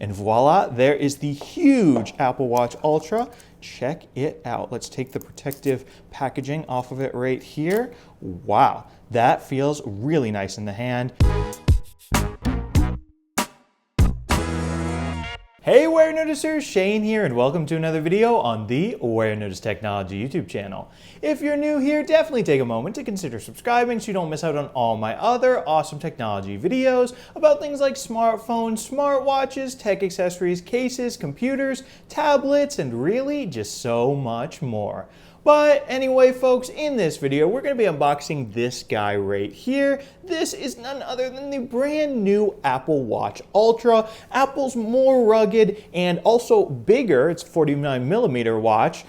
And voila, there is the huge Apple Watch Ultra. Check it out. Let's take the protective packaging off of it right here. Wow, that feels really nice in the hand. Hey Wear Noticers, Shane here, and welcome to another video on the Warenotice Technology YouTube channel. If you're new here, definitely take a moment to consider subscribing so you don't miss out on all my other awesome technology videos about things like smartphones, smartwatches, tech accessories, cases, computers, tablets, and really just so much more. But anyway, folks, in this video, we're going to be unboxing this guy right here. This is none other than the brand new Apple Watch Ultra, Apple's more rugged and also bigger, it's 49mm watch,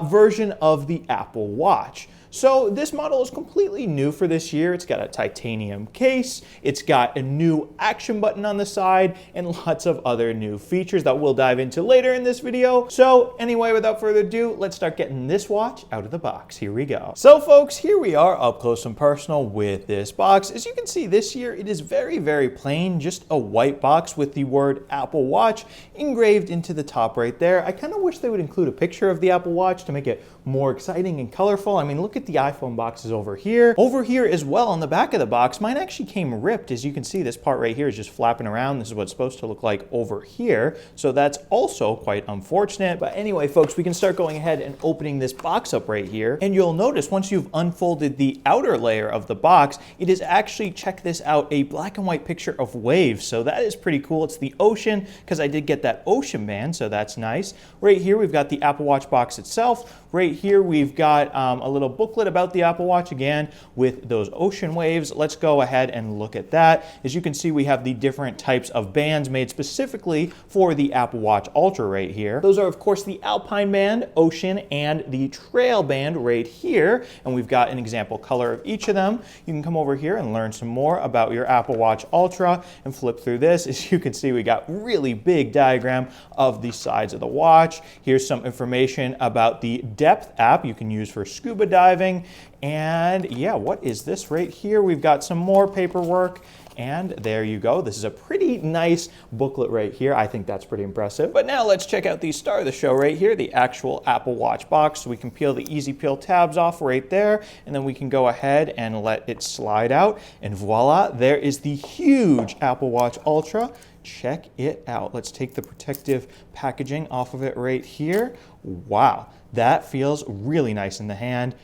version of the Apple Watch. So this model is completely new for this year. It's got a titanium case, it's got a new action button on the side, and lots of other new features that we'll dive into later in this video. So anyway, without further ado, let's start getting this watch out of the box. Here we go. So folks, here we are up close and personal with this box. As you can see this year, it is very, very plain, just a white box with the word Apple Watch engraved into the top right there. I kind of wish they would include a picture of the Apple Watch to make it more exciting and colorful. I mean, look at the iPhone boxes over here. Over here as well on the back of the box, mine actually came ripped. As you can see, this part right here is just flapping around. This is what it's supposed to look like over here. So that's also quite unfortunate. But anyway, folks, we can start going ahead and opening this box up right here. And you'll notice once you've unfolded the outer layer of the box, it is actually, check this out, a black and white picture of waves. So that is pretty cool. It's the ocean, because I did get that ocean band, so that's nice. Right here, we've got the Apple Watch box itself. Right here, we've got a little booklet about the Apple Watch again with those ocean waves. Let's go ahead and look at that. As you can see, we have the different types of bands made specifically for the Apple Watch Ultra right here. Those are, of course, the Alpine band, Ocean, and the Trail band right here. And we've got an example color of each of them. You can come over here and learn some more about your Apple Watch Ultra and flip through this. As you can see, we got really big diagram of the sides of the watch. Here's some information about the Depth app you can use for scuba diving. And yeah, what is this right here? We've got some more paperwork. And there you go. This is a pretty nice booklet right here. I think that's pretty impressive. But now let's check out the star of the show right here, the actual Apple Watch box. So we can peel the easy peel tabs off right there, and then we can go ahead and let it slide out. And voila, there is the huge Apple Watch Ultra. Check it out. Let's take the protective packaging off of it right here. Wow, that feels really nice in the hand.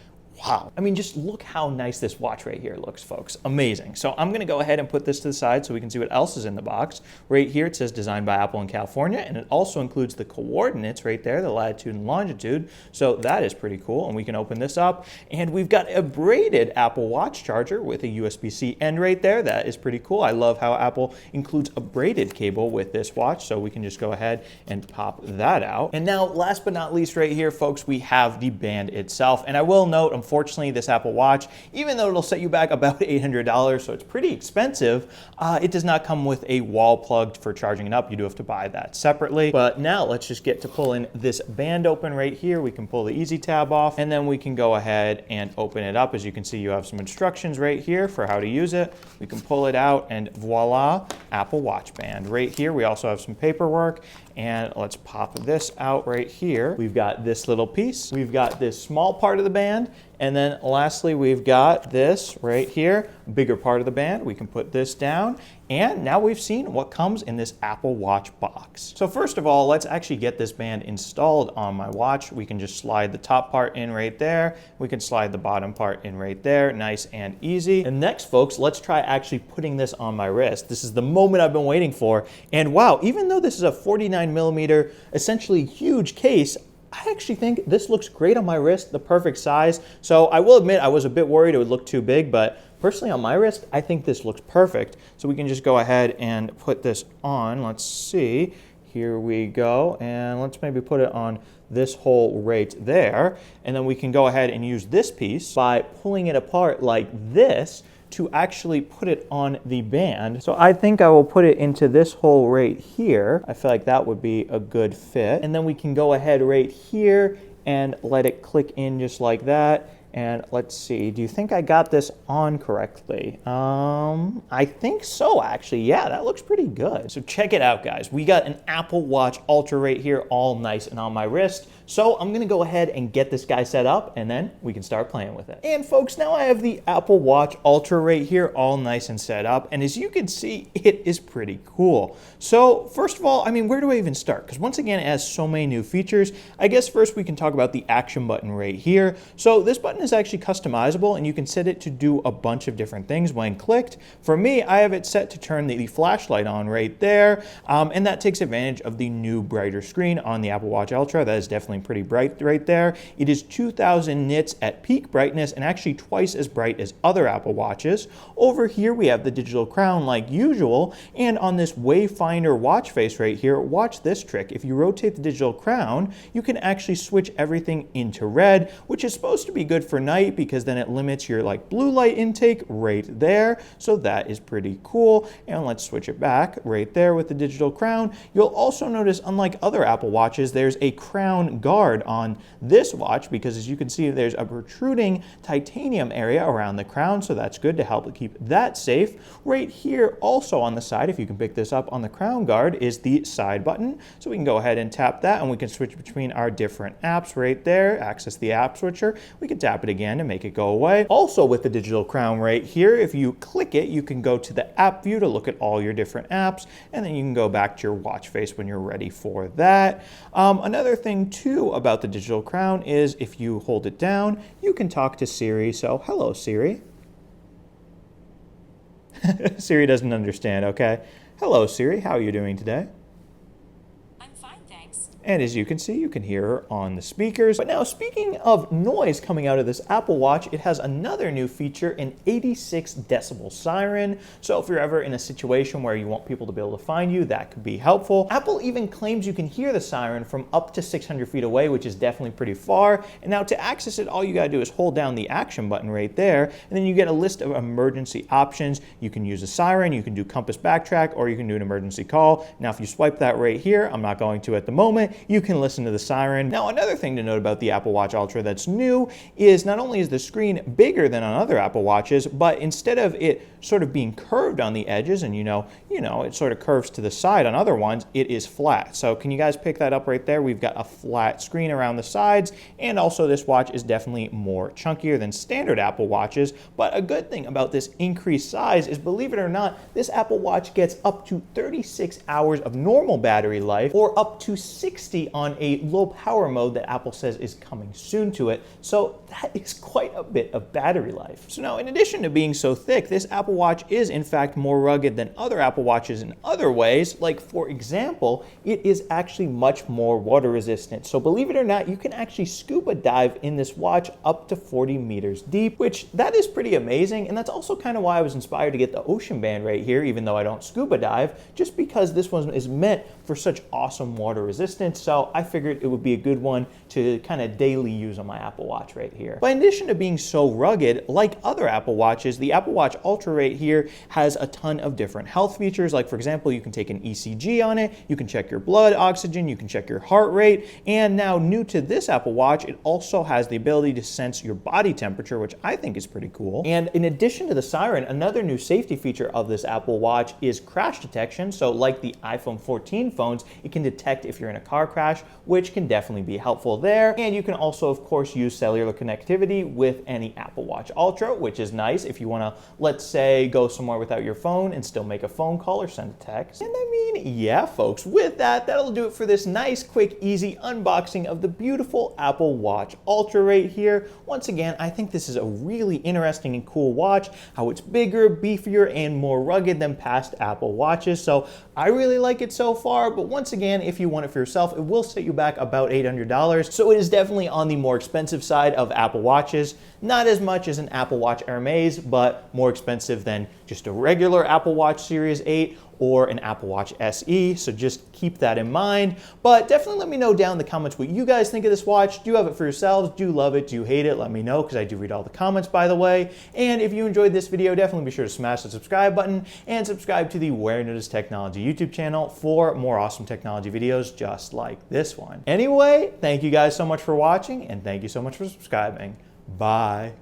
Wow. I mean, just look how nice this watch right here looks, folks. Amazing. So I'm going to go ahead and put this to the side so we can see what else is in the box. Right here, it says designed by Apple in California, and it also includes the coordinates right there, the latitude and longitude. So that is pretty cool. And we can open this up, and we've got a braided Apple Watch charger with a USB-C end right there. That is pretty cool. I love how Apple includes a braided cable with this watch, so we can just go ahead and pop that out. And now, last but not least right here, folks, we have the band itself. And I will note, unfortunately, this Apple Watch, even though it'll set you back about $800, so it's pretty expensive, it does not come with a wall plug for charging it up. You do have to buy that separately. But now let's just get to pulling this band open right here. We can pull the easy tab off, and then we can go ahead and open it up. As you can see, you have some instructions right here for how to use it. We can pull it out, and voila, Apple Watch band. Right here, we also have some paperwork. And let's pop this out right here. We've got this little piece. We've got this small part of the band. And then lastly, we've got this right here, bigger part of the band. We can put this down. And now we've seen what comes in this Apple Watch box. So first of all, let's actually get this band installed on my watch. We can just slide the top part in right there. We can slide the bottom part in right there. Nice and easy. And next, folks, let's try actually putting this on my wrist. This is the moment I've been waiting for. And wow, even though this is a 49mm, essentially huge case, I actually think this looks great on my wrist, the perfect size. So I will admit I was a bit worried it would look too big, but personally on my wrist, I think this looks perfect. So we can just go ahead and put this on. Let's see. Here we go. And let's maybe put it on this hole right there. And then we can go ahead and use this piece by pulling it apart like this to actually put it on the band. So I think I will put it into this hole right here. I feel like that would be a good fit. And then we can go ahead right here and let it click in just like that. And let's see, do you think I got this on correctly? I think so, actually. Yeah, that looks pretty good. So check it out, guys. We got an Apple Watch Ultra right here, all nice and on my wrist. So I'm gonna go ahead and get this guy set up, and then we can start playing with it. And folks, now I have the Apple Watch Ultra right here, all nice and set up. And as you can see, it is pretty cool. So first of all, I mean, where do I even start? Because once again, it has so many new features. I guess first we can talk about the action button right here. So this button is actually customizable, and you can set it to do a bunch of different things when clicked. For me, I have it set to turn the flashlight on right there, and that takes advantage of the new brighter screen on the Apple Watch Ultra. That is definitely pretty bright right there. It is 2000 nits at peak brightness and actually twice as bright as other Apple Watches. Over here we have the digital crown like usual, and on this wayfinder watch face right here, watch this trick. If you rotate the digital crown, you can actually switch everything into red, which is supposed to be good for night because then it limits your blue light intake right there. So that is pretty cool. And let's switch it back right there with the digital crown. You'll also notice, unlike other Apple Watches, there's a crown guard on this watch because as you can see, there's a protruding titanium area around the crown. So that's good to help keep that safe. Right here also on the side, if you can pick this up on the crown guard, is the side button. So we can go ahead and tap that and we can switch between our different apps right there, access the app switcher. We can tap it again to make it go away. Also with the digital crown right here, if you click it, you can go to the app view to look at all your different apps, and then you can go back to your watch face when you're ready for that. Another thing too about the digital crown is if you hold it down, you can talk to Siri. So hello, Siri. Siri doesn't understand, okay? Hello, Siri, how are you doing today? And as you can see, you can hear her on the speakers. But now speaking of noise coming out of this Apple Watch, it has another new feature, an 86 decibel siren. So if you're ever in a situation where you want people to be able to find you, that could be helpful. Apple even claims you can hear the siren from up to 600 feet away, which is definitely pretty far. And now to access it, all you gotta do is hold down the action button right there, and then you get a list of emergency options. You can use a siren, you can do compass backtrack, or you can do an emergency call. Now if you swipe that right here, I'm not going to at the moment, you can listen to the siren. Now, another thing to note about the Apple Watch Ultra that's new is not only is the screen bigger than on other Apple Watches, but instead of it sort of being curved on the edges, and you know, it sort of curves to the side on other ones, it is flat. So can you guys pick that up right there? We've got a flat screen around the sides, and also this watch is definitely more chunkier than standard Apple Watches. But a good thing about this increased size is, believe it or not, this Apple Watch gets up to 36 hours of normal battery life, or up to 60 on a low power mode that Apple says is coming soon to it. So that is quite a bit of battery life. So now, in addition to being so thick, this Apple Watch is in fact more rugged than other Apple Watches in other ways. Like for example, it is actually much more water resistant. So believe it or not, you can actually scuba dive in this watch up to 40 meters deep, which that is pretty amazing. And that's also kind of why I was inspired to get the Ocean Band right here, even though I don't scuba dive, just because this one is meant for such awesome water resistance. So I figured it would be a good one to kind of daily use on my Apple Watch right here. But in addition to being so rugged, like other Apple Watches, the Apple Watch Ultra right here has a ton of different health features. Like for example, you can take an ECG on it, you can check your blood oxygen, you can check your heart rate, and now new to this Apple Watch, it also has the ability to sense your body temperature, which I think is pretty cool. And in addition to the siren, another new safety feature of this Apple Watch is crash detection. So like the iPhone 14 phones, it can detect if you're in a car crash, which can definitely be helpful there. And you can also, of course, use cellular connectivity with any Apple Watch Ultra, which is nice if you want to, let's say, go somewhere without your phone and still make a phone call or send a text. And I mean, yeah, folks, with that, that'll do it for this nice, quick, easy unboxing of the beautiful Apple Watch Ultra right here. Once again, I think this is a really interesting and cool watch, how it's bigger, beefier, and more rugged than past Apple Watches. So I really like it so far, but once again, if you want it for yourself, it will set you back about $800. So it is definitely on the more expensive side of Apple Watches. Not as much as an Apple Watch Hermes, but more expensive than just a regular Apple Watch Series 8 or an Apple Watch SE, so just keep that in mind. But definitely let me know down in the comments what you guys think of this watch. Do you have it for yourselves? Do you love it? Do you hate it? Let me know, because I do read all the comments, by the way. And if you enjoyed this video, definitely be sure to smash the subscribe button and subscribe to the Warenotice Technology YouTube channel for more awesome technology videos just like this one. Anyway, thank you guys so much for watching, and thank you so much for subscribing. Bye.